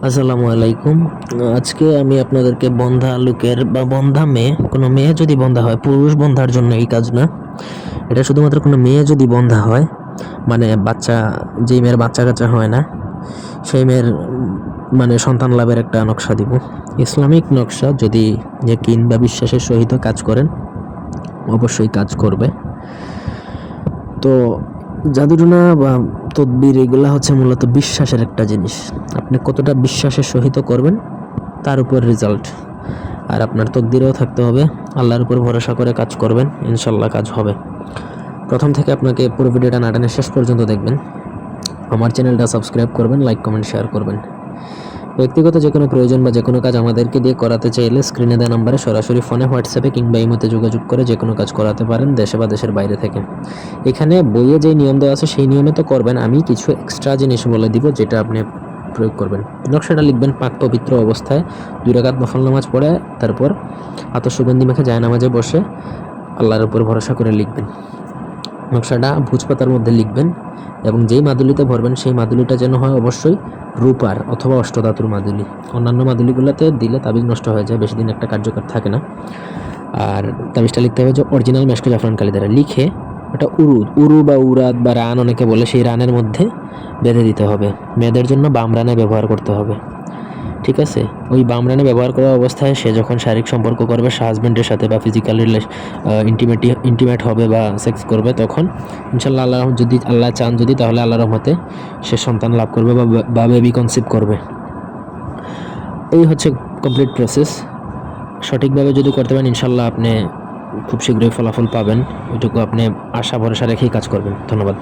আসসালামু আলাইকুম। আজকে আমি আপনাদেরকে বন্ধা লোকের বা বন্ধা মেয়ে, কোনো মেয়ে যদি বন্ধা হয়, পুরুষ বন্ধার জন্য এই কাজ না। এটা শুধুমাত্র কোনো মেয়ে যদি বন্ধা হয়, মানে বাচ্চা, যেই মেয়ের বাচ্চা কাচ্চা হয় না, সেই মেয়ের মানে সন্তান লাভের একটা নকশা দিব। ইসলামিক নকশা, যদি ইয়াকিন বা বিশ্বাসের সহিত কাজ করেন অবশ্যই কাজ করবে। তো জাদুটোনা বা তদবির এগুলা হচ্ছে মূলত বিশ্বাসের একটা জিনিস। আপনি কতটা বিশ্বাসের সহিত করবেন তার উপর রেজাল্ট। আর আপনার তকদিরেও থাকতে হবে, আল্লাহর উপর ভরসা করে কাজ করবেন, ইনশাল্লাহ কাজ হবে। প্রথম থেকে আপনাকে পুরো ভিডিওটা না টেনে শেষ পর্যন্ত দেখবেন। আমার চ্যানেলটা সাবস্ক্রাইব করবেন, লাইক কমেন্ট শেয়ার করবেন। ব্যক্তিগত যে কোনো প্রয়োজন বা যে কোনো কাজ আমাদেরকে দিয়ে করাতে চাইলে স্ক্রিনে দেওয়া নাম্বারে সরাসরি ফোনে, হোয়াটসঅ্যাপে কিংবা ইমোতে যোগাযোগ করে যে কোনো কাজ করাতে পারেন, দেশে বা দেশের বাইরে থেকে। এখানে বইয়ে যেই নিয়ম দেওয়া আছে সেই নিয়মে তো করবেন, আমি কিছু এক্সট্রা জিনিস বলে দিব যেটা আপনি প্রয়োগ করবেন। নকশাটা লিখবেন পাক পবিত্র অবস্থায়, 2 রাকাত নফল নামাজ পড়ে, তারপর আতশসুগন্ধি মেখে জায়নামাজে বসে আল্লাহর উপর ভরসা করে লিখবেন। নকশাটা ভোজপাতার মধ্যে লিখবেন এবং যেই মাদুলিতে ভরবেন সেই মাদুলিটা যেন হয় অবশ্যই রূপার অথবা অষ্টধাতুর মাদুলি। অন্যান্য মাদুলিগুলোতে দিলে তাবিজ নষ্ট হয়ে যায়, বেশি দিন একটা কার্যকর থাকে না। আর তাবিজটা লিখতে হবে যে অরিজিনাল মেশকো জাফরান কালি দ্বারা লিখে, ওটা উরু বা উরাদ বা রান অনেকে বলে, সেই রানের মধ্যে বেঁধে দিতে হবে। মেয়েদের জন্য বাম রানে ব্যবহার করতে হবে, ঠিক আছে? ওই বাম রানে ব্যবহার করা অবস্থায় সে যখন শারীরিক সম্পর্ক করবে হাজব্যান্ডের সাথে বা ফিজিক্যাল ইন্টিমেট হবে বা সেক্স করবে, তখন ইনশাল্লাহ যদি আল্লাহ চান, যদি তাহলে আল্লাহর রহমতে সে সন্তান লাভ করবে বা বেবি কনসিভ করবে। এই হচ্ছে কমপ্লিট প্রসেস। সঠিকভাবে যদি করতে পারেন ইনশাল্লাহ আপনি খুব শীঘ্রই ফলাফল পাবেন। ওইটুকু আপনি আশা ভরসা রেখেই কাজ করবেন। ধন্যবাদ।